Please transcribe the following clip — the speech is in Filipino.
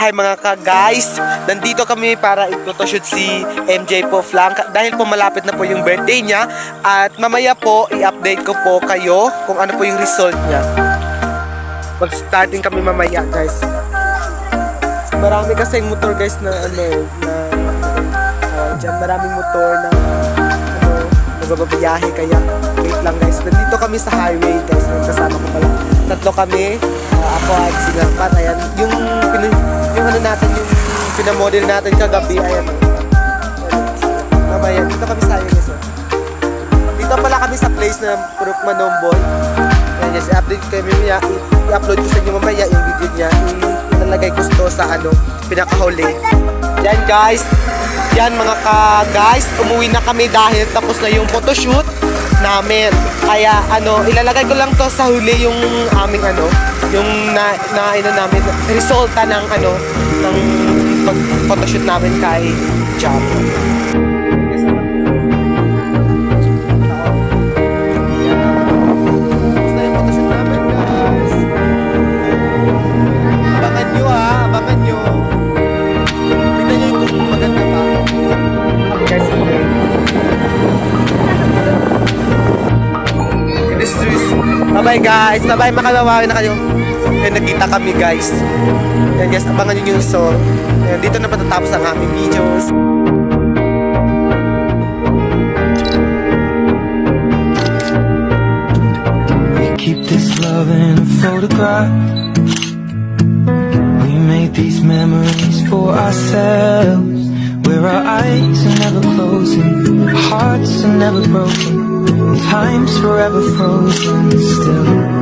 Hi mga ka-guys, nandito kami para i-photoshoot si MJ po Flank dahil po malapit na po yung birthday niya at mamaya po i-update ko po kayo kung ano po yung result niya. Mag-starting kami mamaya guys. Marami kasing motor guys na dyan maraming motor na nagbababiyahe kaya wait lang guys. Nandito kami sa highway guys, kasama ko pala. Tatlo kami, ako at si Nagpat. Ayan, yung ano natin, yung pinamodel natin kagabi, ayan. Mamaya, dito kami sa highway guys. Dito pala kami sa place na Purok Manomboy. Ayan guys, i-update kayo mamaya. I-upload ko sa inyo mamaya yung video niya. Ilalagay ko ito sa pinakahuli. Yan guys. Yan mga ka-guys, umuwi na kami dahil tapos na yung photoshoot namin. Kaya ilalagay ko lang to sa huli yung aming yung namin resulta ng ng pag-photoshoot namin kay Jam. Bye guys, bye makalawain na kayo. Ayan, nagkita kami guys. Ayan guys, abangan nyo yung song. Ayan, dito na patatapos ang aming videos. We keep this love in a photograph. We made these memories for ourselves, where our eyes are never closing, our hearts are never broken, time's forever frozen still.